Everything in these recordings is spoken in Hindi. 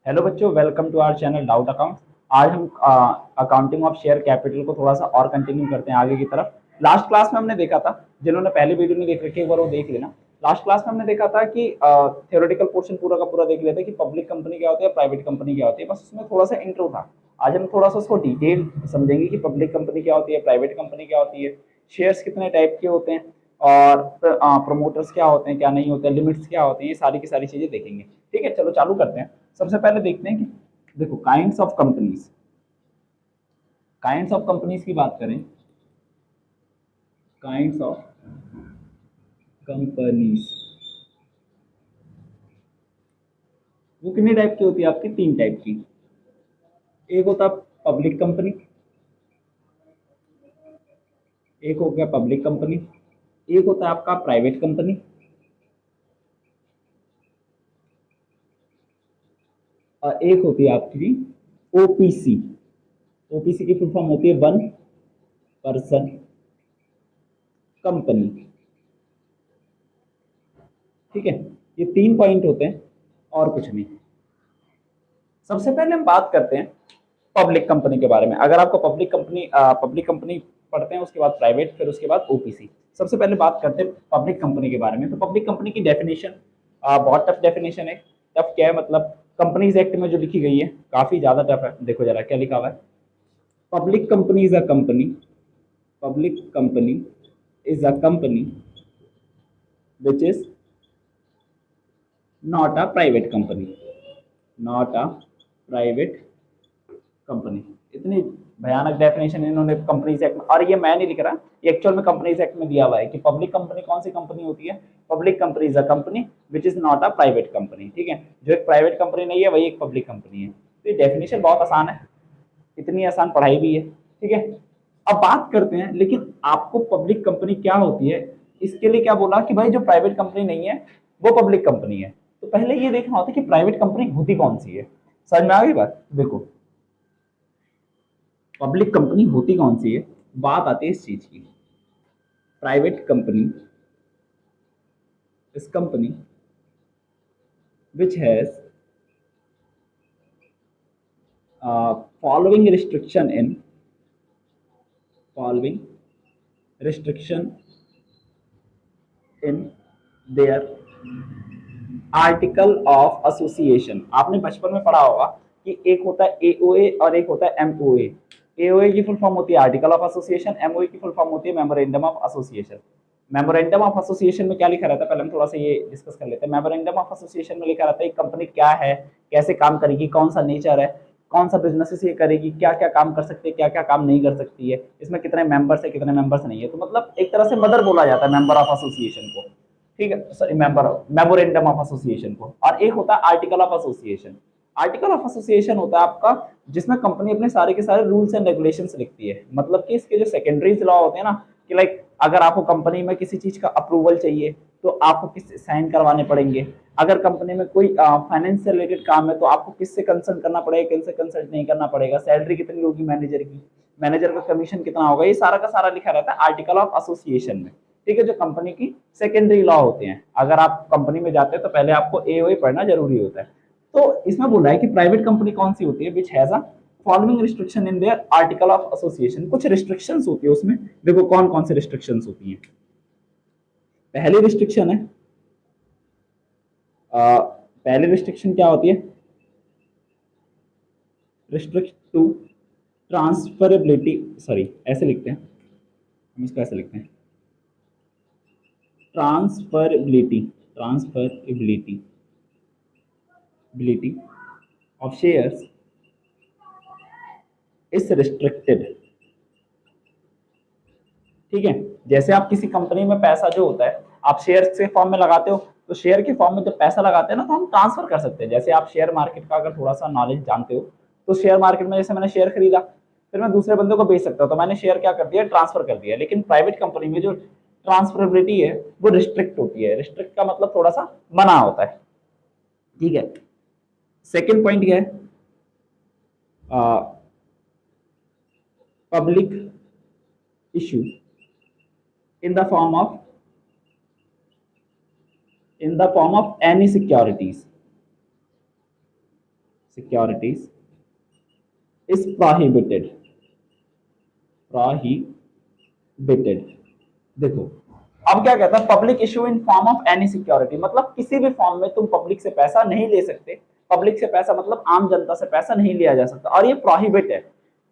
हेलो बच्चों, welcome to our channel doubt account. आज हम अकाउंटिंग ऑफ शेयर कैपिटल को थोड़ा सा और कंटिन्यू करते हैं आगे की तरफ। लास्ट क्लास में हमने देखा था, जिन्होंने पहले वीडियो नहीं देख रखी एक बार वो देख लेना। लास्ट क्लास में हमने देखा था कि थ्योरेटिकल पोर्शन पूरा का पूरा देख लेते हैं कि पब्लिक कंपनी क्या होती है, प्राइवेट कंपनी क्या होती है, बस उसमें थोड़ा सा इंट्रो था। आज हम थोड़ा सा उसको डिटेल समझेंगे कि पब्लिक कंपनी क्या होती है, प्राइवेट कंपनी क्या होती है, शेयर्स कितने टाइप के होते हैं, और प्रमोटर्स क्या होते हैं क्या नहीं होते हैं, लिमिट्स क्या होते हैं, ये सारी की सारी चीजें देखेंगे। ठीक है, चलो चालू करते हैं। सबसे पहले देखते हैं कि देखो काइंड्स ऑफ कंपनीज की बात करें। काइंड्स ऑफ कंपनीज वो कितने टाइप की होती है आपकी? तीन टाइप की। एक होता है पब्लिक कंपनी, एक हो गया पब्लिक कंपनी, एक होता है आपका प्राइवेट कंपनी, और एक होती है आपकी ओपीसी। ओपीसी की फुल फॉर्म होती है वन पर्सन कंपनी। ठीक है, ये तीन पॉइंट होते हैं और कुछ नहीं। सबसे पहले हम बात करते हैं पब्लिक कंपनी के बारे में। अगर आपको पब्लिक कंपनी पढ़ते हैं, उसके बाद प्राइवेट, फिर उसके बाद ओपीसी। सबसे पहले बात करते हैं पब्लिक कंपनी के बारे में। तो पब्लिक कंपनी की डेफिनेशन बहुत टफ डेफिनेशन है। टफ क्या है मतलब, कंपनीज एक्ट में जो लिखी गई है काफी ज्यादा टफ है। देखो जरा क्या लिखा हुआ है। Public company is a company, public company is a company which is not a private company, not a private company. इतनी भयानक डेफिनेशन इन्होंने कंपनीज एक्ट में, और ये मैं नहीं लिख रहा, ये एक्चुअल में कंपनीज एक्ट में दिया हुआ है कि पब्लिक कंपनी कौन सी कंपनी होती है। Public company is a company which is not a private company. ठीक है, जो एक प्राइवेट कंपनी नहीं है वही एक पब्लिक कंपनी है। तो ये डेफिनेशन बहुत आसान है, इतनी आसान पढ़ाई भी है। ठीक है, अब बात करते हैं लेकिन आपको पब्लिक कंपनी क्या होती है इसके लिए क्या बोला कि भाई जो प्राइवेट कंपनी नहीं है वो पब्लिक कंपनी है। तो पहले ये देखना होता है कि प्राइवेट कंपनी होती कौन सी है। समझ में आ गई बात? देखो पब्लिक कंपनी होती कौन सी है, बात आती है इस चीज की। प्राइवेट कंपनी इस company which has following restriction in following restriction in their article of association. आपने बचपन में पढ़ा होगा कि एक होता है एओए और एक होता है एमओए। एओए की फुल फॉर्म होती है आर्टिकल ऑफ एसोसिएशन, एमओए की फुल फॉर्म होती है memorandum of association. Memorandum of association में क्या लिखा रहता है, पहले हम थोड़ा सा ये डिस्कस कर लेते हैं। मेमोरेंडम ऑफ एसोसिएशन में लिखा रहता है कंपनी क्या है, कैसे काम करेगी, कौन सा नेचर है, कौन सा बिजनेस ये करेगी, क्या क्या काम कर सकती है, क्या क्या काम नहीं कर सकती है, इसमें कितने मेंबर्स है कितने मेंबर्स नहीं है। तो मतलब एक तरह से मदर बोला जाता है मेंबर ऑफ एसोसिएशन को। ठीक है, sorry member memorandum of association को। और एक होता है article of association. Article of association होता है आपका जिसमें कंपनी अपने सारे के सारे रूल्स एंड रेगुलेशंस लिखती है। मतलब कि इसके जो सेकेंडरीज लॉ होते हैं ना, कि लाइक अगर आपको कंपनी में किसी चीज का अप्रूवल चाहिए तो आपको किससे साइन करवाने पड़ेंगे। अगर कंपनी में कोई फाइनेंस से रिलेटेड काम है तो आपको किससे कंसल्ट करना पड़ेगा, किससे कंसल्ट नहीं करना पड़ेगा, सैलरी कितनी होगी मैनेजर की, मैनेजर का कमीशन कितना होगा, ये सारा का सारा लिखा रहता है आर्टिकल ऑफ एसोसिएशन में। ठीक है, जो कंपनी की सेकेंडरी लॉ होते हैं। अगर आप कंपनी में जाते हैं तो पहले आपको एओए पढ़ना जरूरी होता है। तो इसमें बोला है कि प्राइवेट कंपनी कौन सी होती है, which has a following restriction in their article of association. कुछ रिस्ट्रिक्शंस होती है उसमें। देखो कौन कौन से रिस्ट्रिक्शंस होती हैं। पहली रिस्ट्रिक्शन है, पहली रिस्ट्रिक्शन क्या होती है, रिस्ट्रिक्ट टू ट्रांसफरेबिलिटी, सॉरी ऐसे लिखते हैं हम इसको, ऐसे लिखते हैं ट्रांसफरेबिलिटी, ट्रांसफरेबिलिटी बिलिटी ऑफ शेयर्स इज रिस्ट्रिक्टेड। ठीक है, जैसे आप किसी कंपनी में पैसा जो होता है आप शेयर के फॉर्म में लगाते हो, तो शेयर के फॉर्म में जब पैसा लगाते हैं ना तो हम ट्रांसफर कर सकते हैं। जैसे आप शेयर मार्केट का अगर थोड़ा सा नॉलेज जानते हो तो शेयर मार्केट में जैसे मैंने शेयर खरीदा फिर मैं दूसरे बंदे को बेच सकता हूँ, तो मैंने शेयर क्या कर दिया, ट्रांसफर कर दिया। लेकिन प्राइवेट कंपनी में जो ट्रांसफरेबिलिटी है वो रिस्ट्रिक्ट होती है। रिस्ट्रिक्ट का मतलब थोड़ा सा मना होता है। ठीक है, सेकेंड पॉइंट क्या है, public issue in the form of any securities, securities is prohibited, prohibited. देखो अब क्या कहता है, public issue in form of any security, मतलब किसी भी फॉर्म में तुम पब्लिक से पैसा नहीं ले सकते। पब्लिक से पैसा मतलब आम जनता से पैसा नहीं लिया जा सकता, और ये प्रोहिबिट है।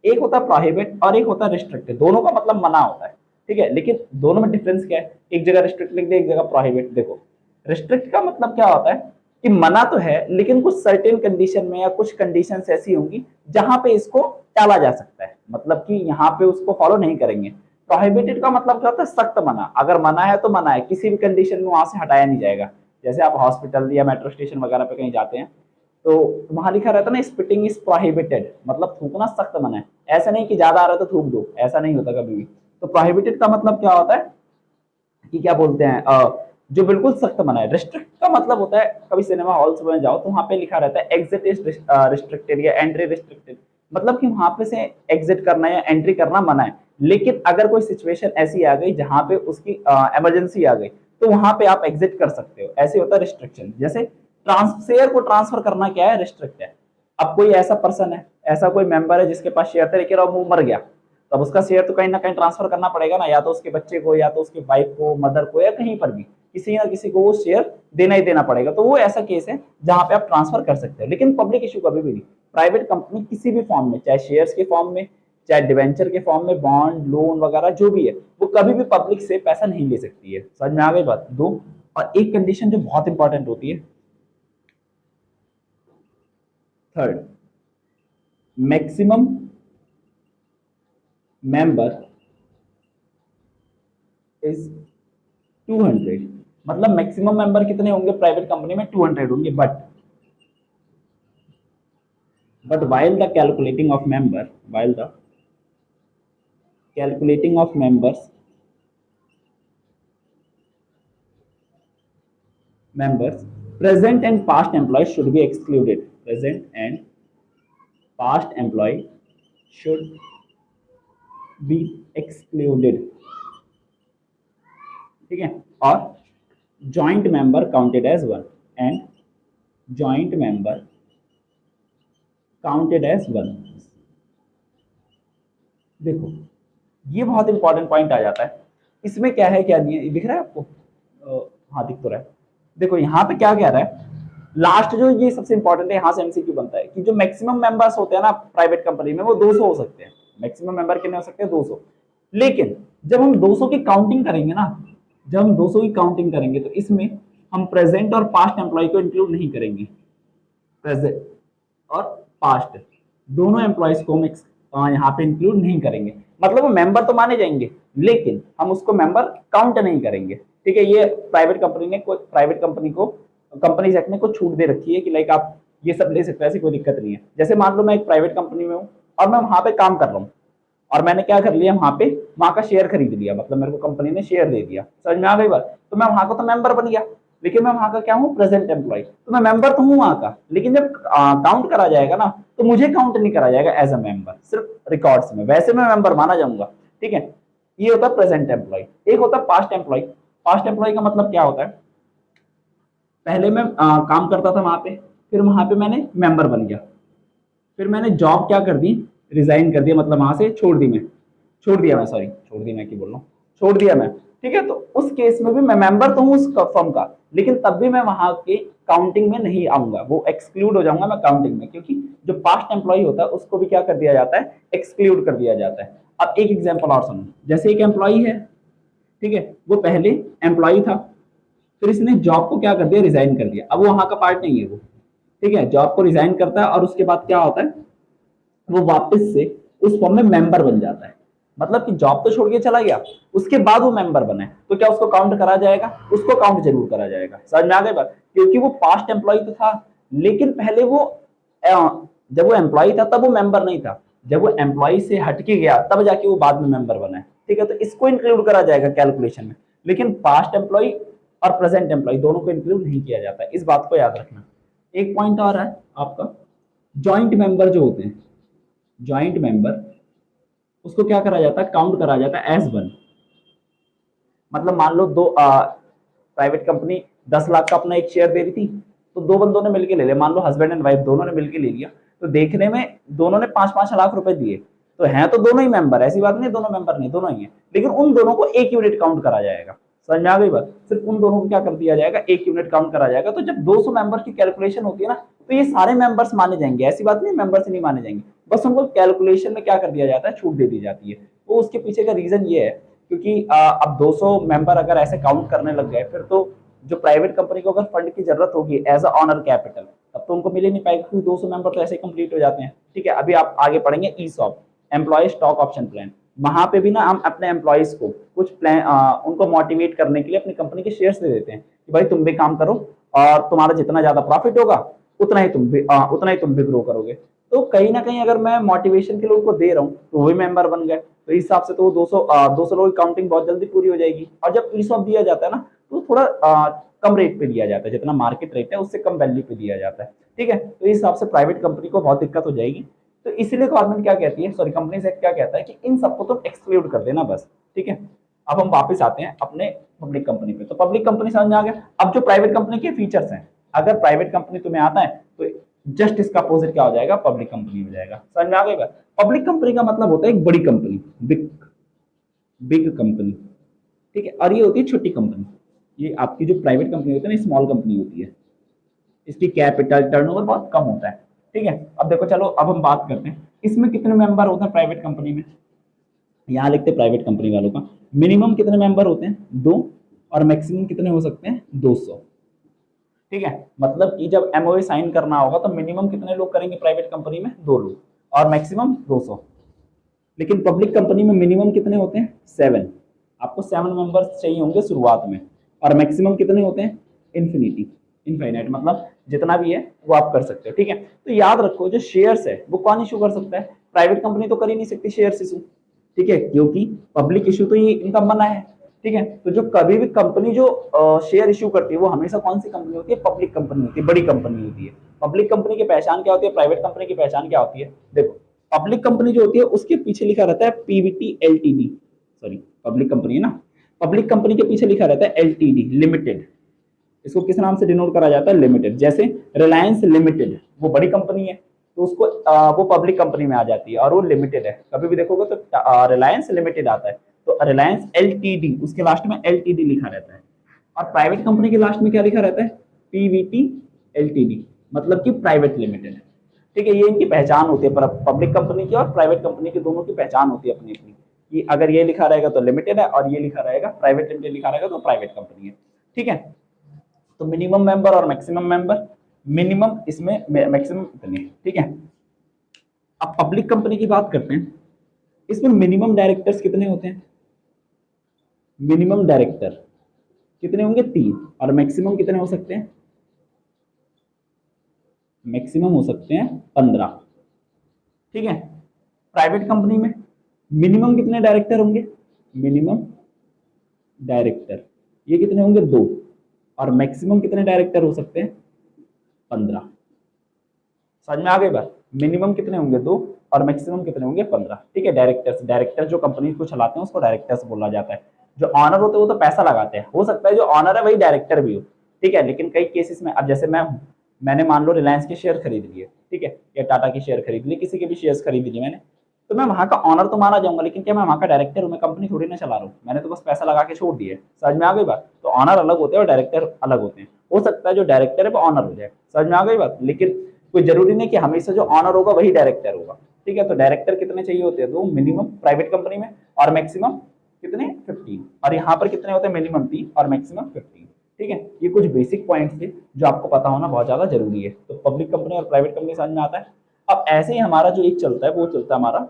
एक होता है प्रोहिबिट और एक होता है रिस्ट्रिक्टेड, दोनों का मतलब मना होता है, ठीक है। लेकिन दोनों में डिफरेंस क्या है, एक जगह रिस्ट्रिक्ट लिख दे, एक जगह प्रोहिबिट। देखो रिस्ट्रिक्ट का मतलब क्या होता है कि मना तो है, लेकिन कुछ सर्टेन कंडीशन में या कुछ कंडीशंस ऐसी होंगी जहां पे इसको टाला जा सकता है, मतलब कि यहाँ पे उसको फॉलो नहीं करेंगे। प्रोहिबिटेड का मतलब क्या होता है, सख्त मना। अगर मना है तो मना है, किसी भी कंडीशन में वहां से हटाया नहीं जाएगा। जैसे आप हॉस्पिटल या मेट्रो स्टेशन वगैरह पे कहीं जाते हैं तो वहां लिखा रहता है ना, स्पिटिंग इज प्रोहिबिटेड, मतलब थूकना सख्त मना है। ऐसा नहीं कि ज्यादा आ रहा है तो थूक दो, ऐसा नहीं होता कभी भी। तो प्रोहिबिटेड का मतलब क्या होता है कि क्या बोलते हैं, जो बिल्कुल सख्त मना है। रिस्ट्रिक्ट का मतलब होता है, कभी सिनेमा हॉल्स में जाओ तो वहां पे लिखा रहता है एग्जिट इज रिस्ट्रिक्टेड या एंट्री रिस्ट्रिक्टेड, मतलब कि वहां पे से एग्जिट करना या एंट्री करना मना है। लेकिन अगर कोई सिचुएशन ऐसी आ गई जहां पे उसकी इमरजेंसी आ गई तो वहां पे आप एग्जिट कर सकते हो, ऐसे होता है रिस्ट्रिक्शन। जैसे शेयर को ट्रांसफर करना क्या है, रिस्ट्रिक्ट है। अब कोई ऐसा पर्सन है, ऐसा कोई मेंबर है जिसके पास शेयर थे लेकिन अब वो मर गया, तब उसका शेयर तो कहीं ना कहीं ट्रांसफर करना पड़ेगा ना, या तो उसके बच्चे को, या तो उसके वाइफ को, मदर को, या कहीं पर भी किसी ना किसी को वो शेयर देना ही देना पड़ेगा। तो वो ऐसा केस है जहां पे आप ट्रांसफर कर सकते हो, लेकिन पब्लिक इशू कभी भी नहीं। प्राइवेट कंपनी किसी भी फॉर्म में, चाहे शेयर्स के फॉर्म में, चाहे डिवेंचर के फॉर्म में, बॉन्ड लोन वगैरह जो भी है, वो कभी भी पब्लिक से पैसा नहीं ले सकती है। समझ में आ गई बात दो। और एक कंडीशन जो बहुत इंपॉर्टेंट होती है, थर्ड, मैक्सिमम मेंबर इज 200, मतलब मैक्सिमम मेंबर कितने होंगे प्राइवेट कंपनी में, 200 होंगे। But while the calculating of member, while the calculating of members, present and past employees should be excluded, present and past employee should be excluded, ठीक है। और joint member counted as one and joint member counted as one। देखो ये बहुत इंपॉर्टेंट पॉइंट आ जाता है। इसमें क्या है क्या नहीं है, दिख रहा है आपको? हाँ दिख तो रहा है। देखो यहाँ पे क्या कह रहा है, लास्ट जो ये सबसे इंपॉर्टेंट है, यहाँ से एमसीक्यू बनता है कि जो मैक्सिमम मेंबर्स होते हैं ना प्राइवेट कंपनी में, वो 200 हो सकते हैं। मैक्सिमम मेंबर कितने हो सकते हैं, 200। लेकिन जब हम 200 की काउंटिंग करेंगे ना, जब हम 200 की काउंटिंग करेंगे तो इसमें हम प्रेजेंट और पास्ट एम्प्लॉय को इंक्लूड नहीं करेंगे। प्रेजेंट और पास्ट दोनों एम्प्लॉयज को हम यहाँ पे इंक्लूड नहीं करेंगे। मतलब वो मेंबर तो माने जाएंगे, लेकिन हम उसको मेंबर काउंट नहीं करेंगे, ठीक है। ये प्राइवेट कंपनी को कंपनीज एक्ट ने कुछ छूट दे रखी है कि लाइक आप ये सब ले सकते हैं, ऐसी कोई दिक्कत नहीं है। जैसे मान लो मैं एक प्राइवेट कंपनी में हूँ और मैं वहां पे काम कर रहा हूँ, और मैंने क्या कर लिया, वहां का शेयर खरीद लिया, मतलब मेरे को कंपनी ने शेयर दे दिया। समझ में आ गई बात? तो मैं वहां का तो मेंबर बन गया, लेकिन मैं वहां का क्या हूँ, प्रेजेंट एम्प्लॉय। तो मैं मेंबर तो हूँ वहां का, लेकिन जब काउंट करा जाएगा ना तो मुझे काउंट नहीं करा जाएगा एज अ मेंबर, सिर्फ रिकॉर्ड्स में। वैसे मैं मेंबर माना जाऊंगा, ठीक है। ये होता है प्रेजेंट एम्प्लॉय। एक होता है पास्ट एम्प्लॉय। पास्ट एम्प्लॉय का मतलब क्या होता है, पहले मैं काम करता था वहां पे, फिर वहां पे मैंने मेंबर बन गया, फिर मैंने जॉब क्या कर दी, रिजाइन कर दिया, मतलब वहां से छोड़ दिया मैं, सॉरी छोड़ दी मैं, क्या बोल रहा हूँ, छोड़ दिया मैं, ठीक है। तो उस केस में भी मैं मेंबर तो हूँ उस फर्म का, लेकिन तब भी मैं वहां के काउंटिंग में नहीं आऊंगा, वो एक्सक्लूड हो जाऊंगा मैं काउंटिंग में, क्योंकि जो पास्ट एम्प्लॉय होता है उसको भी क्या कर दिया जाता है, एक्सक्लूड कर दिया जाता है। अब एक एग्जाम्पल और सुनो, जैसे एक एम्प्लॉय है, ठीक है, वो पहले एम्प्लॉय था, फिर इसने जॉब को क्या कर दिया, रिजाइन कर दिया। अब वो वहां का पार्ट नहीं है वो, ठीक है, जॉब को रिजाइन करता है और उसके बाद क्या होता है, वो वापस से उस फॉर्म में मेंबर बन जाता है। मतलब कि जॉब तो छोड़ के चला गया, उसके बाद वो मेंबर बना है, तो क्या उसको काउंट करा जाएगा? उसको काउंट जरूर करा जाएगा। समझ में आ गई बात? क्योंकि वो पास्ट एम्प्लॉय तो था, लेकिन पहले वो जब वो एम्प्लॉय था तब वो मेंबर नहीं था, जब वो एम्प्लॉय से हटके गया तब जाके वो बाद में मेंबर बना है, ठीक है। तो इसको इंक्लूड करा जाएगा कैलकुलेशन में, लेकिन पास्ट एम्प्लॉय और प्रेजेंट एम्प्लॉय दोनों को इंक्लूड नहीं किया जाता। इस बात को याद रखना। एक पॉइंट और है आपका, जॉइंट मेंबर जो होते हैं, जॉइंट मेंबर, उसको क्या करा जाता है, काउंट करा जाता है एज वन। मतलब मान लो दो प्राइवेट कंपनी 10 लाख का अपना एक शेयर दे रही थी, तो दो बंदों ने मिलकर ले लिया, मान लो हस्बैंड एंड वाइफ दोनों ने मिलकर ले लिया, तो देखने में दोनों ने 5-5 लाख रुपए दिए, तो हैं तो दोनों ही मेंबर, ऐसी बात नहीं दोनों मेंबर नहीं, दोनों ही है, लेकिन उन दोनों को एक यूनिट काउंट करा जाएगा। समझ में आ गई बात? सिर्फ उन दोनों को क्या कर दिया जाएगा, एक यूनिट काउंट करा जाएगा। तो जब 200 मेंबर की कैलकुलेशन होती है ना, तो ये सारे मेंबर्स माने जाएंगे, ऐसी बात नहीं मेंबर्स नहीं माने जाएंगे, बस उनको कैलकुलेशन में क्या कर दिया जाता है, छूट दे दी जाती है। वो उसके पीछे का रीजन ये है, क्योंकि अब 200 मेंबर अगर ऐसे काउंट करने लग गए, फिर तो जो प्राइवेट कंपनी को अगर फंड की जरूरत होगी एज अ ऑनर कैपिटल, तब तो उनको मिल ही नहीं पाएगा, क्योंकि 200 मेंबर तो ऐसे कंप्लीट हो जाते हैं। ठीक है, अभी आप आगे पढ़ेंगे ESOP, employ stock option plan, वहां पे भी ना हम अपने एम्प्लॉयज को कुछ प्लान उनको मोटिवेट करने के लिए अपनी कंपनी के शेयर्स दे देते हैं कि भाई तुम भी काम करो और तुम्हारा जितना ज्यादा प्रॉफिट होगा उतना ही तुम भी ग्रो करोगे। तो कहीं ना कहीं अगर मैं मोटिवेशन के लिए उनको दे रहा हूँ तो वो भी मेंबर बन गए, तो इस हिसाब से तो 200 लोगों की काउंटिंग बहुत जल्दी पूरी हो जाएगी। और जब ईसॉप दिया जाता है ना, तो थोड़ा कम रेट पे दिया जाता है, जितना मार्केट रेट है उससे कम वैल्यू पे दिया जाता है। ठीक है, तो इस हिसाब से प्राइवेट कंपनी को बहुत दिक्कत हो जाएगी। तो इसीलिए गवर्नमेंट क्या कहती है, सॉरी कंपनीज एक्ट क्या कहता है कि इन सबको तुम एक्सक्लूड कर देना बस। ठीक है, अब हम वापस आते हैं अपने पब्लिक कंपनी पे। तो पब्लिक कंपनी समझ में आ गया। अब जो प्राइवेट कंपनी के फीचर्स हैं, अगर प्राइवेट कंपनी तुम्हें आता है तो जस्ट इसका अपोजिट क्या हो जाएगा, पब्लिक कंपनी हो जाएगा। समझ में आ गया? पब्लिक कंपनी का मतलब होता है एक बड़ी कंपनी, बिग बिग कंपनी। ठीक है, और ये होती है छोटी कंपनी। ये आपकी जो प्राइवेट कंपनी होती है ना, स्मॉल कंपनी होती है, इसकी कैपिटल टर्नओवर बहुत कम होता है। ठीक है, अब देखो चलो अब हम बात करते हैं इसमें कितने मेंबर होते हैं प्राइवेट कंपनी में। यहाँ लिखते हैं प्राइवेट कंपनी वालों का मिनिमम कितने मेंबर होते हैं, 2, और मैक्सिमम कितने हो सकते हैं, 200। ठीक है, मतलब कि जब एमओए साइन करना होगा तो मिनिमम कितने लोग करेंगे प्राइवेट कंपनी में, 2 लोग, और मैक्सिमम 200। लेकिन पब्लिक कंपनी में मिनिमम कितने होते हैं, 7। आपको 7 मेंबर्स चाहिए होंगे शुरुआत में, और मैक्सिमम कितने होते हैं, इन्फिनिटी, इनफाइनाइट, मतलब जितना भी है वो आप कर सकते हो। ठीक है, तो याद रखो जो शेयर्स है वो कौन इशू कर सकता है, प्राइवेट कंपनी तो कर ही नहीं सकती शेयर्स इशू। ठीक है, क्योंकि पब्लिक इशू तो ये इनका मना है। ठीक है, तो जो कभी भी कंपनी जो शेयर इशू करती है वो हमेशा कौन सी कंपनी होती है, पब्लिक कंपनी होती है, बड़ी कंपनी होती है। पब्लिक कंपनी की पहचान क्या होती है, प्राइवेट कंपनी की पहचान क्या होती है, देखो पब्लिक कंपनी जो होती है उसके पीछे लिखा रहता है Pvt LTD, sorry public company है ना, पब्लिक कंपनी के पीछे लिखा रहता है एलटीडी, लिमिटेड। इसको किस नाम से डिनोट करा जाता है, लिमिटेड। जैसे रिलायंस लिमिटेड वो बड़ी कंपनी है, तो उसको वो पब्लिक कंपनी में आ जाती है और वो लिमिटेड है। कभी भी देखोगे तो रिलायंस लिमिटेड आता है, तो रिलायंस एलटीडी, उसके लास्ट में एलटीडी लिखा रहता है। और प्राइवेट कंपनी के लास्ट में क्या लिखा रहता है, पीवीटी एलटीडी, मतलब कि प्राइवेट लिमिटेड। ठीक है, ये इनकी पहचान होती है, पब्लिक कंपनी की और प्राइवेट कंपनी की दोनों की पहचान होती है अपनी अपनी, कि अगर ये लिखा रहेगा तो लिमिटेड है और ये लिखा रहेगा प्राइवेट लिमिटेड लिखा रहेगा तो प्राइवेट कंपनी है। ठीक है, तो मिनिमम मेंबर और मैक्सिमम मेंबर, मिनिमम इसमें मैक्सिमम इतने। ठीक है, अब पब्लिक कंपनी की बात करते हैं, इसमें मिनिमम डायरेक्टर्स कितने होते हैं, मिनिमम डायरेक्टर कितने होंगे, 3, और मैक्सिमम कितने हो सकते हैं, मैक्सिमम हो सकते हैं 15। ठीक है, प्राइवेट कंपनी में मिनिमम कितने डायरेक्टर होंगे, मिनिमम डायरेक्टर ये कितने होंगे, 2, और मैक्सिमम कितने डायरेक्टर हो सकते हैं, 15। समझ में आ गई बात, मिनिमम कितने होंगे, 2, और मैक्सिमम कितने होंगे, 15। ठीक है, डायरेक्टर्स, डायरेक्टर जो कंपनी को चलाते हैं उसको डायरेक्टर्स बोला जाता है। जो ऑनर होते हैं वो तो पैसा लगाते हैं, हो सकता है जो ऑनर है वही डायरेक्टर भी हो। ठीक है, लेकिन कई केसेस में, अब जैसे मैं हूं, मैंने मान लो रिलायंस के शेयर खरीद लिए, ठीक है, या टाटा की शेयर खरीद ली, किसी के भी शेयर खरीद लिए मैंने, तो मैं वहां का ऑनर तो माना जाऊंगा, लेकिन क्या मैं वहां का डायरेक्टर हूँ, मैं कंपनी थोड़ी ना चला रहा हूँ, मैंने तो बस पैसा लगा के छोड़ दिया है। समझ में आ गई बात, तो ऑनर अलग होते हैं और डायरेक्टर अलग होते हैं। हो सकता है जो डायरेक्टर है वो ऑनर हो जाए। समझ में आ गई बात, लेकिन कोई जरूरी नहीं कि हमेशा जो ऑनर होगा वही डायरेक्टर होगा। ठीक है, तो डायरेक्टर कितने चाहिए होते हैं, 2 मिनिमम प्राइवेट कंपनी में, और मैक्सिमम कितने, 15। और यहाँ पर कितने होते हैं, मिनिमम 3 और मैक्सिमम 15। ठीक है, ये कुछ बेसिक पॉइंट्स थे जो आपको पता होना बहुत ज्यादा जरूरी है। तो पब्लिक कंपनी और प्राइवेट कंपनी समझ में आता है। अब ऐसे ही हमारा जो एक चलता है वो चलता है हमारा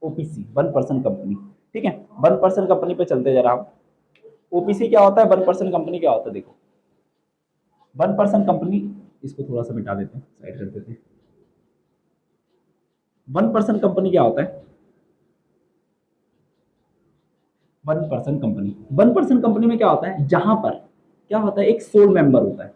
ओपीसी, 1% कंपनी। ठीक है, 1% कंपनी पे चलते जरा हम। ओपीसी क्या होता है, 1% कंपनी क्या होता है, देखो 1% कंपनी, इसको थोड़ा सा मिटा देते हैं, साइड कर देते हैं। 1% कंपनी क्या होता है, 1% कंपनी, 1% कंपनी में क्या होता है, जहां पर क्या होता है, एक सोल मेंबर होता है।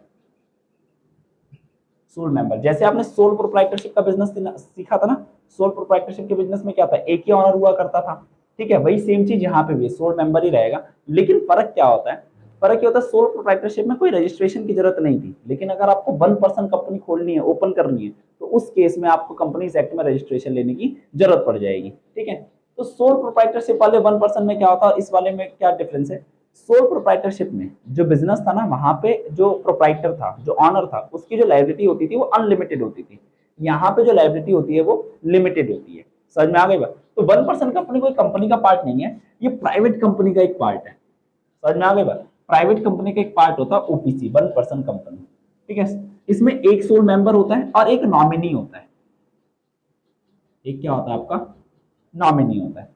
सोल मेंबर, जैसे आपने सोल प्रोप्राइटरशिप का बिजनेस सीखा था ना, सोल प्रोप्राइटरशिप के बिजनेस में क्या था, एक ही ऑनर हुआ करता था। ठीक है, वही सेम चीज यहाँ पे भी सोल मेंबर ही रहेगा, लेकिन फर्क क्या होता है, फर्क ये होता है, सोल प्रोप्राइटरशिप में कोई रजिस्ट्रेशन की जरूरत नहीं थी, लेकिन अगर आपको 1% कंपनी खोलनी है, ओपन करनी है, तो उस केस में आपको कंपनीज एक्ट में रजिस्ट्रेशन लेने की जरूरत पड़ जाएगी। ठीक है, तो सोल प्रोप्राइटरशिप वाले 1% में क्या होता है, इस वाले में क्या डिफरेंस है। सोल प्रोप्राइटरशिप में जो बिजनेस था ना, वहां पे जो प्रोप्राइटर था, जो ऑनर था, उसकी जो लायबिलिटी होती थी वो अनलिमिटेड होती थी। यहाँ पे जो लायबिलिटी होती है वो लिमिटेड होती है। समझ में आ गई बात। तो 1% कंपनी कोई कंपनी का पार्ट नहीं है, ये प्राइवेट कंपनी का एक पार्ट है। समझ में आ गई बात। प्राइवेट कंपनी का एक पार्ट होता है ओपीसी, 1% कंपनी। ठीक है, इसमें एक सोल मेंबर होता है और एक नॉमिनी होता है। एक क्या होता है आपका, नॉमिनी होता है।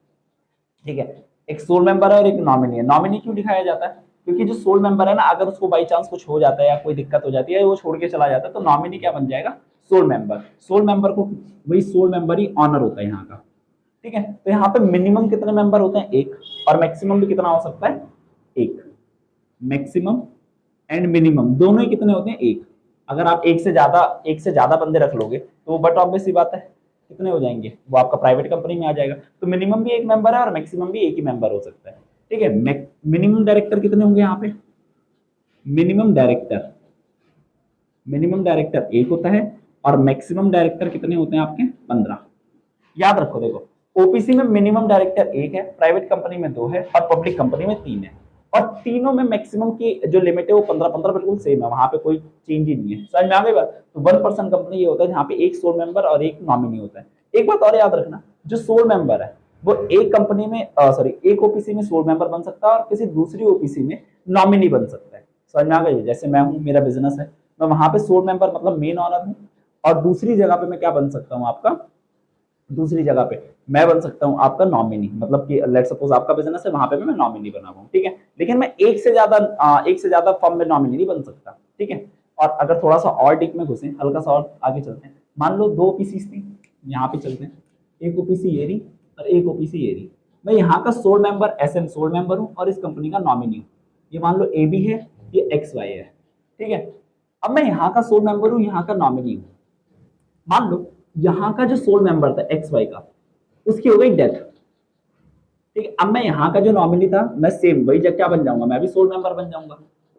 ठीक है, एक सोल मेंबर है और एक नॉमिनी है। नॉमिनी क्यों दिखाया जाता है, क्योंकि जो सोल मेंबर है ना, अगर उसको बाई चांस कुछ हो जाता है या कोई दिक्कत हो जाती है, वो छोड़ के चला जाता है, तो नॉमिनी क्या बन जाएगा, सोल मेंबर। सोल मेंबर को, वही सोल मेंबर ही ऑनर होता है यहाँ का। ठीक है, तो यहाँ पे मिनिमम कितने मेंबर होते हैं, एक, और मैक्सिमम भी कितना हो सकता है, एक। मैक्सिमम एंड मिनिमम दोनों ही कितने होते हैं, एक। अगर आप एक से ज्यादा बंदे रख लोगे तो वो बट ऑब्वियस सी बात है कितने हो जाएंगे, वो आपका प्राइवेट कंपनी में आ जाएगा। तो मिनिमम भी एक मेंबर है और मैक्सिमम भी एक ही मेंबर हो सकता है। ठीक है, मिनिमम डायरेक्टर कितने होंगे यहाँ पे, मिनिमम डायरेक्टर एक होता है, और मैक्सिमम डायरेक्टर कितने होते हैं आपके, 15। याद रखो, देखो ओपीसी में मिनिमम डायरेक्टर एक है, प्राइवेट कंपनी में 2 है, और पब्लिक कंपनी में 3 है। और तीनों में मैक्सिमम की जो लिमिट है वो 15-15 बिल्कुल सेम है, वहां पे कोई चेंज ही नहीं है। समझ में आ गई बात। तो 1% कंपनी ये होता है जहाँ पे एक सोल मेंबर और एक नॉमिनी होता है। एक बात और याद रखना, जो सोल मेंबर है वो एक कंपनी में सॉरी एक ओपीसी में सोल मेंबर बन सकता है और किसी दूसरी ओपीसी में नॉमिनी बन सकता है। समझ में आ गई। जैसे मैं हूँ, मेरा बिजनेस है, मैं वहां पे सोल मेंबर मतलब मेन ऑनर हूँ, और दूसरी जगह पे मैं क्या बन सकता हूँ आपका, दूसरी जगह पे मैं बन सकता हूं आपका नॉमिनी, मतलब कि लेट सपोज आपका बिजनेस है, वहां पे मैं नॉमिनी बना हुआ हूं। ठीक है, लेकिन मैं एक से ज्यादा फर्म में नॉमिनी नहीं बन सकता। ठीक है, और अगर थोड़ा सा और डीप में घुसे, हल्का सा और आगे चलते हैं, मान लो 2 ओपीसी थी, यहाँ पे चलते हैं, एक ओपीसी ये रही और एक ओपीसी ये रही। मैं यहाँ का sole member SM sole member हूँ और इस कंपनी का नॉमिनी हूँ। ये मान लो ए बी है, ये एक्स वाई है। ठीक है, अब मैं यहाँ का सोल मेंबर हूँ, यहाँ का नॉमिनी हूँ। मान लो यहाँ का जो सोल मेंबर था एक्स वाई का, उसकी हो गई डेथ। ठीक है, अब मैं यहाँ का जो नॉमिनी था, मैं सेम वही जगह क्या बन जाऊंगा, मैं भी सोल मेंबर बन जाऊंगा।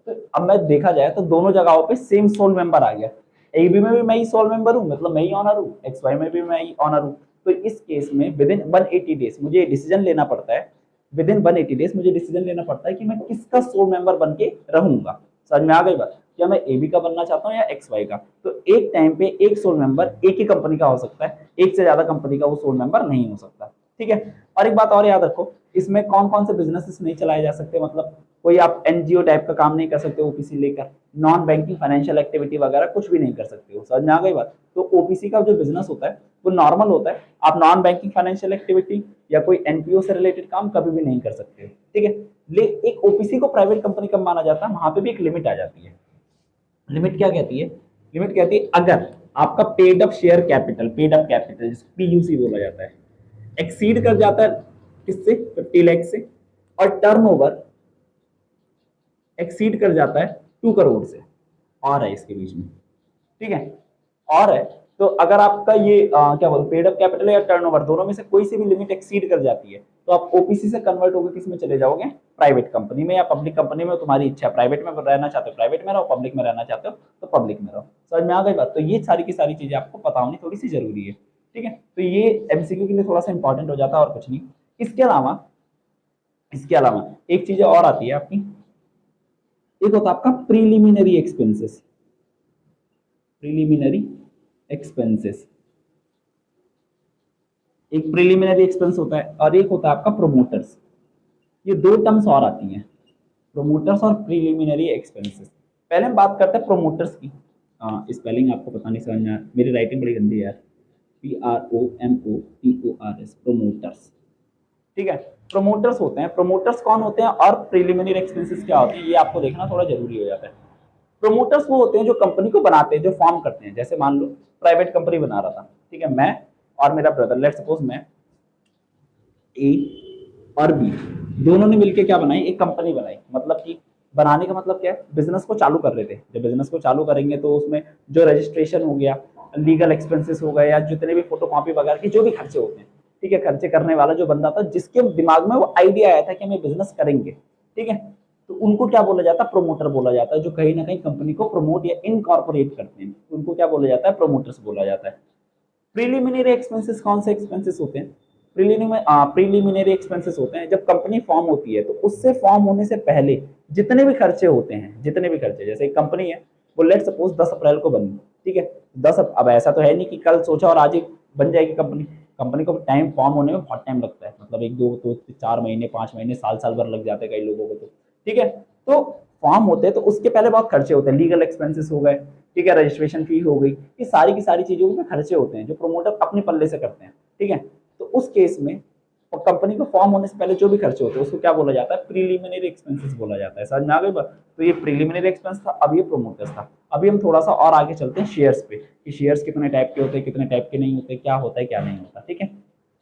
तो अब मैं देखा जाए तो दोनों जगहों पे सेम सोल मेंबर आ गया। ए बी में भी मैं ही सोल मेंबर हूँ, मतलब मैं ही ऑनर हूँ, एक्स वाई में भी मैं ही ऑनर हूँ। तो इस केस में विद इन 180 डेज मुझे डिसीजन लेना पड़ता है, विद इन 180 डेज मुझे डिसीजन लेना पड़ता है कि मैं किसका सोल मेंबर बन के रहूंगा। समझ में आ गई बात, क्या मैं ए बी का बनना चाहता हूँ या एक्स वाई का। तो एक टाइम पे एक सोल मेंबर एक ही कंपनी का हो सकता है, एक से ज्यादा कंपनी का वो सोल मेंबर नहीं हो सकता। ठीक है, और एक बात और याद रखो, इसमें कौन कौन से बिजनेसेस नहीं चलाए जा सकते, मतलब कोई आप एनजीओ टाइप का काम नहीं कर सकते ओपीसी लेकर, नॉन बैंकिंग फाइनेंशियल एक्टिविटी वगैरह कुछ भी नहीं कर सकते हो। समझ में आ गई बात। तो ओपीसी का जो बिजनेस होता है वो नॉर्मल होता है, आप नॉन बैंकिंग फाइनेंशियल एक्टिविटी या कोई एनपीओ से रिलेटेड काम कभी भी नहीं कर सकते हो। ठीक है, ले एक ओपीसी को प्राइवेट कंपनी कब माना जाता है, वहां पे भी एक लिमिट आ जाती है। लिमिट क्या कहती है, लिमिट कहती है अगर आपका paid up share capital, paid up capital जिसको पीयूसी बोला जाता है, एक्सीड कर जाता है किससे, 50 लाख से, और टर्नओवर एक्सीड कर जाता है 2 करोड़ से, और है इसके बीच में। ठीक है, और है, तो अगर आपका ये क्या बोलते पेड अप कैपिटल या टर्नओवर दोनों में से कोई सी भी लिमिट एक्सीड कर जाती है, तो आप ओपीसी से कन्वर्ट होकर किस में चले जाओगे, प्राइवेट कंपनी में या पब्लिक कंपनी में। तुम्हारी इच्छा, प्राइवेट में रहना चाहते हो प्राइवेट में रहो, पब्लिक में रहना चाहते हो तो पब्लिक में रहो। समझ में आ गई बात। तो ये सारी की सारी चीजें आपको पता होनी थोड़ी सी जरूरी है। ठीक है, तो ये एमसीक्यू के लिए थोड़ा सा इंपॉर्टेंट हो जाता है और कुछ नहीं। इसके अलावा एक चीज और आती है आपकी, एक होता है आपका प्रीलिमिनरी एक्सपेंसेस। प्रीलिमिनरी एक्सपेंसेस, एक प्रीलिमिनरी एक्सपेंस होता है और एक होता है आपका प्रोमोटर्स। ये 2 टर्म्स और आती हैं, प्रोमोटर्स और प्रीलिमिनरी एक्सपेंसेस। पहले हम बात करते हैं प्रोमोटर्स की। स्पेलिंग आपको पता नहीं समझ में, मेरी राइटिंग बड़ी गंदी है यार, PROMOTORS, प्रोमोटर्स। ठीक है, प्रोमोटर्स होते हैं, प्रोमोटर्स कौन होते हैं और प्रीलिमिनरी एक्सपेंसेस क्या होते हैं, ये आपको देखना थोड़ा जरूरी हो जाता है। प्रोमोटर्स वो होते हैं जो कंपनी को बनाते हैं, जो फॉर्म करते हैं। जैसे मान लो प्राइवेट कंपनी बना रहा था, ठीक है, मैं और मेरा ब्रदर, लेट्स सपोज मैं ए और बी दोनों ने मिलकर क्या बनाई, एक कंपनी बनाई। मतलब कि बनाने का मतलब क्या है, बिजनेस को चालू कर रहे थे। जब बिजनेस को चालू करेंगे तो उसमें जो रजिस्ट्रेशन हो गया, लीगल एक्सपेंसेस हो गए, या जितने भी फोटो कॉपी वगैरह की जो भी खर्चे होते हैं, ठीक है, खर्चे करने वाला जो बंदा था जिसके दिमाग में वो आइडिया आया था कि हम ये बिजनेस करेंगे, ठीक है, तो उनको क्या बोला जाता है, प्रोमोटर बोला जाता है, जो कहीं ना कहीं कंपनी को प्रमोट या इनकॉर्पोरेट करते हैं, उनको क्या बोला जाता है, प्रोमोटर्स बोला जाता है। प्रीलिमिनरी एक्सपेंसेस कौन से एक्सपेंसेस होते हैं, प्रीलिमिनरी एक्सपेंसेस होते हैं जब कंपनी फॉर्म होती है तो उससे फॉर्म होने से पहले जितने भी खर्चे होते हैं, जितने भी खर्चे, जैसे एक कंपनी है वो लेट सपोज 10 अप्रैल को बनी, ठीक है, 10, अब ऐसा तो है नहीं कि कल सोचा और आज ही बन जाएगी कंपनी, कंपनी को टाइम फॉर्म होने में बहुत टाइम लगता है, मतलब 1 2 4 महीने 5 महीने साल साल भर लग जाते हैं कई लोगों को, तो ठीक है, तो फॉर्म होते हैं तो उसके पहले बहुत खर्चे होते हैं, लीगल एक्सपेंसेस हो गए, ठीक है, रजिस्ट्रेशन फी हो गई, ये सारी की सारी चीजों में खर्चे होते हैं जो प्रोमोटर अपने पल्ले से करते हैं, ठीक है। तो उस केस में कंपनी को फॉर्म होने से पहले जो भी खर्चे होते हैं उसको क्या बोला जाता है, प्रीलिमिनरी एक्सपेंसेस बोला जाता है, समझ में आ गई बात। तो ये प्रीलिमिनरी एक्सपेंस था, अब ये प्रोमोटर्स था। अभी हम थोड़ा सा और आगे चलते हैं शेयर्स पे, कि शेयर्स कितने टाइप के होते हैं, कितने टाइप के नहीं होते, क्या होता है क्या नहीं होता, ठीक है।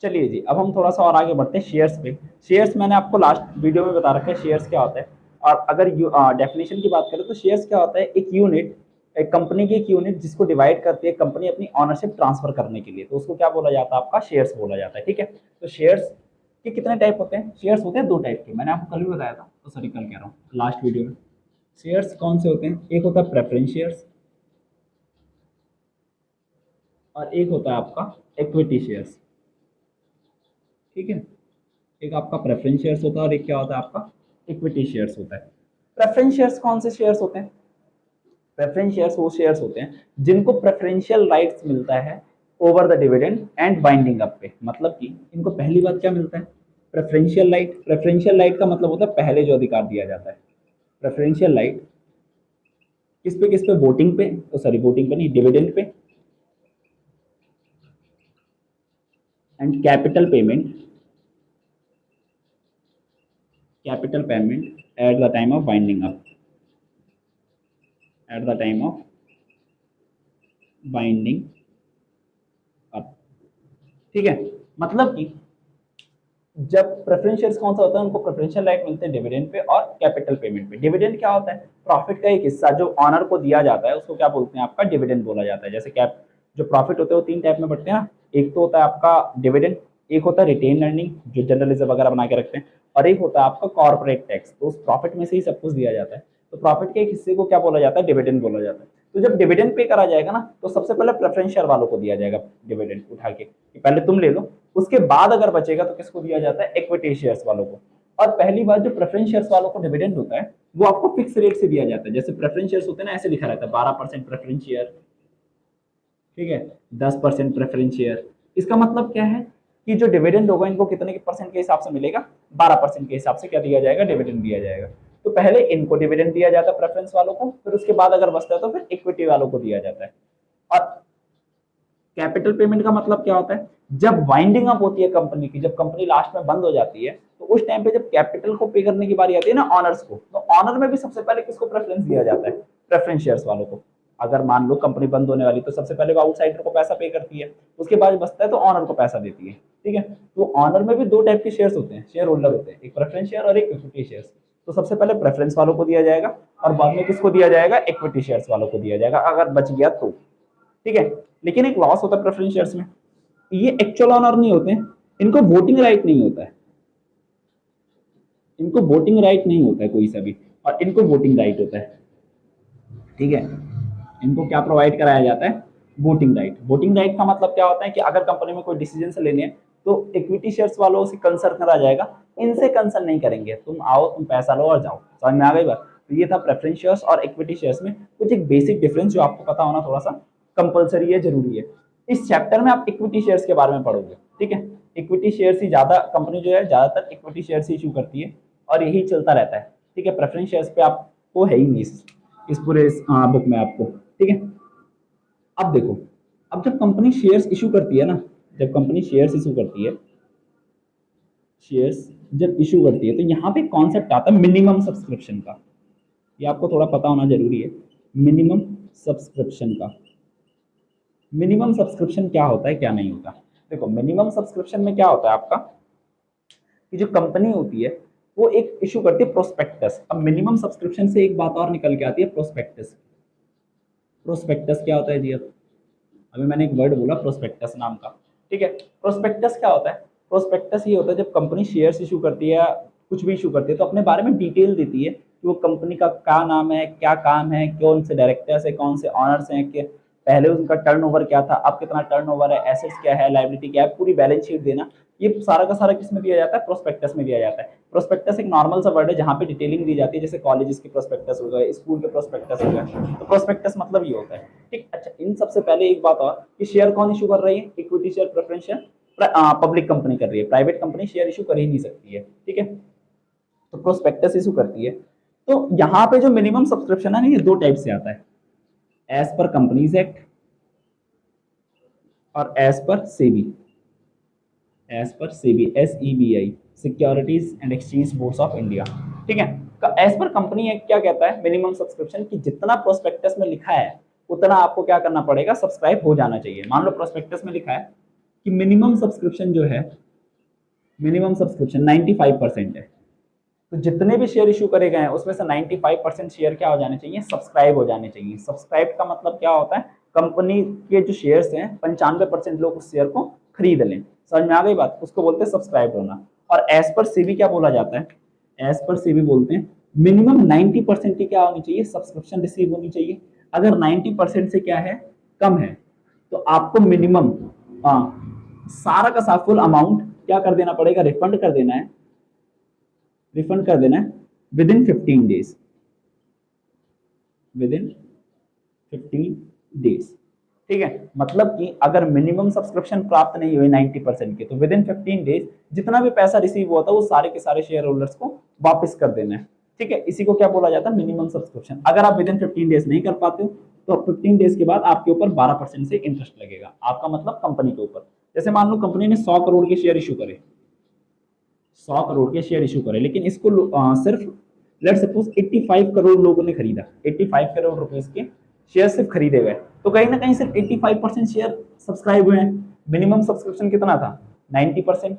चलिए जी, अब हम थोड़ा सा और आगे बढ़ते हैं शेयर्स पे। शेयर्स मैंने आपको लास्ट वीडियो में बता रखा है शेयर्स क्या होता है, और अगर डेफिनेशन की बात करें तो शेयर्स क्या होता है, एक यूनिट, एक कंपनी की एक यूनिट जिसको डिवाइड करती है कंपनी अपनी ऑनरशिप ट्रांसफर करने के लिए, तो उसको क्या बोला जाता है, आपका शेयर्स बोला जाता है, ठीक है। तो शेयर्स के कितने टाइप होते हैं, शेयर्स होते हैं 2 टाइप के, मैंने आपको कल भी बताया था, तो सॉरी कल कह रहा हूँ, लास्ट वीडियो में। शेयर्स कौन से होते हैं, एक होता है प्रेफरेंस शेयर्स और एक होता है आपका इक्विटी शेयर्स, ठीक है। एक आपका प्रेफरेंस शेयर्स होता है और एक क्या होता है, आपका इक्विटी शेयर्स होता है। प्रेफरेंस शेयर्स कौन से शेयर्स होते हैं, प्रेफरेंस शेयर्स वो शेयर्स होते हैं जिनको प्रेफरेंशियल राइट्स मिलता है over the dividend and binding up पे, मतलब कि इनको पहली बात क्या मिलता है, प्रेफरेंशियल राइट। प्रेफरेंशियल राइट का मतलब होता है पहले जो अधिकार दिया जाता है, प्रेफरेंशियल राइट किस पे, वोटिंग पे, तो सॉरी वोटिंग पे नहीं, dividend pay and capital payment at the time of binding up, at the time of binding up, ठीक है। मतलब कि जब प्रेफरेंस शेयर्स कौन सा होता है, उनको प्रेफरेंशियल राइट मिलते हैं डिविडेंड पे और कैपिटल पेमेंट पे। डिविडेंड क्या होता है, प्रॉफिट का एक हिस्सा जो ऑनर को दिया जाता है उसको क्या बोलते हैं, आपका डिविडेंड बोला जाता है। जैसे कैप जो प्रॉफिट होते हैं वो 3 टाइप में बढ़ते हैं ना, एक तो होता है आपका डिविडेंड, एक होता है रिटेन अर्निंग जो जनरल रिजर्व वगैरह बना के रखते हैं, और एक होता है आपका कॉर्पोरेट टैक्स, तो उस प्रॉफिट में से ही सब कुछ दिया जाता है। तो प्रॉफिट के एक हिस्से को क्या बोला जाता है, डिविडेंड बोला जाता है। तो जब डिविडेंड पे करा जाएगा ना तो सबसे पहले प्रेफरेंस शेयर वालों को दिया जाएगा डिविडेंड उठा के, कि पहले तुम ले लो, उसके बाद अगर बचेगा तो किसको दिया जाता है, इक्विटी शेयर्स वालों को। और पहली बात, जो प्रेफरेंस शेयर्स वालों को डिविडेंड होता है वो आपको फिक्स रेट से दिया जाता है, जैसे प्रेफरेंस शेयर्स होते हैं ना, ऐसे लिखा रहता है 12% प्रेफरेंस शेयर, ठीक है, 10% प्रेफरेंस शेयर। इसका मतलब क्या है कि जो डिविडेंड होगा इनको कितने के परसेंट के हिसाब से मिलेगा, 12% के हिसाब से क्या दिया जाएगा, डिविडेंड दिया जाएगा। तो पहले इनको डिविडेंड दिया जाता है प्रेफरेंस वालों को, फिर उसके बाद अगर बचता है तो फिर इक्विटी वालों को दिया जाता है। और कैपिटल पेमेंट का मतलब क्या होता है, जब वाइंडिंग अप होती है कंपनी की, जब कंपनी लास्ट में बंद हो जाती है तो उस टाइम पे जब कैपिटल को पे करने की बारी आती है ना ऑनर्स को, तो ऑनर में भी सबसे पहले किसको प्रेफरेंस दिया जाता है, प्रेफरेंस शेयर्स वालों को। अगर मान लो कंपनी बंद होने वाली तो सबसे पहले वो आउटसाइडर को पैसा पे करती है, उसके बाद बचता है तो ऑनर को पैसा देती है, ठीक है। तो ऑनर में भी 2 टाइप के शेयर्स होते हैं, शेयर होल्डर होते हैं, एक प्रेफरेंस शेयर और एक इक्विटी शेयर्स। तो सबसे पहले प्रेफरेंस वालों को दिया जाएगा और बाद में किसको दिया जाएगा, इक्विटी शेयर्स वालों को दिया जाएगा अगर बच गया तो, ठीक है। लेकिन एक लॉस होता है प्रेफरेंस शेयर्स में, ये एक्चुअल ऑनर नहीं होते हैं, इनको वोटिंग राइट नहीं होता है, इनको वोटिंग राइट नहीं होता है कोई सा भी, और इनको वोटिंग राइट होता है, ठीक है। इनको क्या प्रोवाइड कराया जाता है, वोटिंग राइट। वोटिंग राइट का मतलब क्या होता है कि अगर कंपनी में कोई डिसीजन से लेने हैं तो इक्विटी शेयर्स वालों से कंसर्न करा जाएगा, इनसे कंसर्न नहीं करेंगे, तुम आओ तुम पैसा लो और जाओ, समझ में आ गई बात। तो ये था प्रेफरेंस शेयर्स और इक्विटी शेयर्स में कुछ एक बेसिक डिफरेंस जो आपको पता होना थोड़ा सा कंपलसरी है, जरूरी है। इस चैप्टर में आप इक्विटी शेयर्स के बारे में पढ़ोगे, ठीक है। इक्विटी शेयर्स ही ज्यादा, कंपनी जो है ज्यादातर इक्विटी शेयर्स ही इशू करती है और यही चलता रहता है, ठीक है। प्रेफरेंस शेयर्स पे आपको है ही नहीं इस पूरे बुक में आपको, ठीक है। अब देखो, अब जब कंपनी शेयर्स इशू करती है ना, जब कंपनी शेयर्स इशू करती है, शेयर्स जब इशू करती है तो यहाँ पे कॉन्सेप्ट आता है मिनिमम सब्सक्रिप्शन का, ये आपको थोड़ा पता होना जरूरी है, मिनिमम सब्सक्रिप्शन का। मिनिमम सब्सक्रिप्शन क्या होता है क्या नहीं होता, देखो मिनिमम सब्सक्रिप्शन में क्या होता है आपका, कि जो कंपनी होती है वो एक इशू करती है प्रोस्पेक्टस। अब मिनिमम सब्सक्रिप्शन से एक बात और निकल के आती है, प्रोस्पेक्टस। प्रोस्पेक्टस क्या होता है जी, अब अभी मैंने एक वर्ड बोला प्रोस्पेक्टस नाम का, ठीक है। प्रोस्पेक्टस क्या होता है, प्रोस्पेक्टस ये होता है जब कंपनी शेयर्स इशू करती है कुछ भी इशू करती है तो अपने बारे में डिटेल देती है कि वो कंपनी का क्या नाम है, क्या काम है, कौन से डायरेक्टर्स है, कौन से ऑनर्स हैं, कि पहले उनका टर्नओवर क्या था, अब कितना टर्नओवर है, एसेट्स क्या है, लायबिलिटी क्या है, पूरी बैलेंस शीट देना। ये सारा का सारा किस में दिया जाता है, प्रोस्पेक्टस में दिया जाता है। प्रोस्पेक्टस एक नॉर्मल सा वर्ड है जहाँ पे डिटेलिंग दी जाती है, जैसे कॉलेजेस के प्रोस्पेक्टस हो गए, स्कूल के प्रोस्पेक्टस हो गए, तो प्रोस्पेक्टस मतलब ये होता है। ठीक, अच्छा इन सबसे पहले एक बात और कि शेयर कौन इशू कर रही है, equity share, preference share public company कर रही है, प्राइवेट कंपनी शेयर इशू कर ही नहीं सकती है। ठीक है, तो प्रोस्पेक्टस इशू करती है। तो यहाँ पे जो मिनिमम सब्सक्रिप्शन है ना, ये दो टाइप से आता है, एज पर कंपनीज एक्ट और as per SEBI. As per SEBI, SEBI, securities and exchange boards of India. ठीक है, एज पर कंपनी एक्ट क्या कहता है, मिनिमम सब्सक्रिप्शन की जितना प्रोस्पेक्टस में लिखा है उतना आपको क्या करना पड़ेगा, सब्सक्राइब हो जाना चाहिए। मान लो प्रोस्पेक्टस में लिखा है कि मिनिमम सब्सक्रिप्शन जो है, मिनिमम सब्सक्रिप्शन 95% है, तो जितने भी शेयर इशू करे गए हैं उसमें से 95% शेयर क्या हो जाने चाहिए, सब्सक्राइब हो जाने चाहिए। सब्सक्राइब का मतलब क्या होता है, कंपनी के जो शेयर्स हैं 95% लोग उस शेयर को खरीद लें। समझ में आ गई बात, उसको बोलते हैं सब्सक्राइब होना। और एज पर सेबी क्या बोला जाता है, एज पर सेबी बोलते हैं मिनिमम 90% की क्या होनी चाहिए, सब्सक्रिप्शन रिसीव होनी चाहिए। अगर 90% से क्या है, कम है, तो आपको मिनिमम सारा का सारा फुल अमाउंट क्या कर देना पड़ेगा, रिफंड कर देना है, रिफंड कर देना है with in 15 days, with in 15 days. ठीक है, मतलब कि अगर मिनिमम सब्सक्रिप्शन प्राप्त नहीं हुए 90% के, तो विद इन 15 डेज जितना भी पैसा रिसीव हुआ था वो सारे के सारे शेयर होल्डर्स को वापस कर देना है। ठीक है, इसी को क्या बोला जाता है, मिनिमम सब्सक्रिप्शन। अगर आप विद इन 15 डेज नहीं कर पाते हो तो 15 डेज के बाद आपके ऊपर 12% से इंटरेस्ट लगेगा, आपका मतलब कंपनी के ऊपर। जैसे मान लो कंपनी ने 100 करोड़ के शेयर इशू करे, 100 करोड़ के शेयर इशू करे, लेकिन इसको सिर्फ लेट सपोज 85 करोड़ लोगों ने खरीदा, 85 करोड़ रुपीस के शेयर सिर्फ खरीदे गए, तो कहीं ना कहीं सिर्फ 85% शेयर सब्सक्राइब हुए हैं। मिनिमम सब्सक्रिप्शन कितना था, 90%।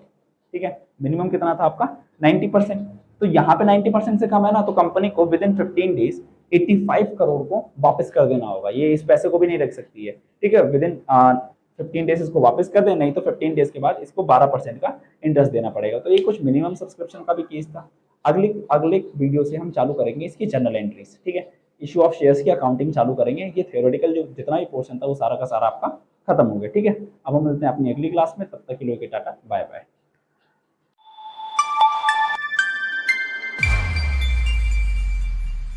ठीक है, मिनिमम कितना था आपका, 90%। तो यहाँ पे 90% से कम है ना, तो कंपनी को विद इन 15 डेज 85 करोड़ को वापस कर देना होगा, ये इस पैसे को भी नहीं रख सकती है। ठीक है, विद इन 15 डेज इसको वापस कर दे, नहीं तो 15 डेज के बाद इसको 12% का इंटरेस्ट देना पड़ेगा। तो ये कुछ मिनिमम सब्सक्रिप्शन का भी केस था। अगले अगले वीडियो से हम चालू करेंगे इसकी जनरल एंट्रीज। ठीक है, इशू ऑफ शेयर्स की अकाउंटिंग चालू करेंगे। ये थ्योरेटिकल जो जितना भी पोर्शन था वो सारा का सारा आपका खत्म हो गया। ठीक है, अब हम मिलते हैं अपनी अगली क्लास में, तब तक के लिए टाटा बाय बाय।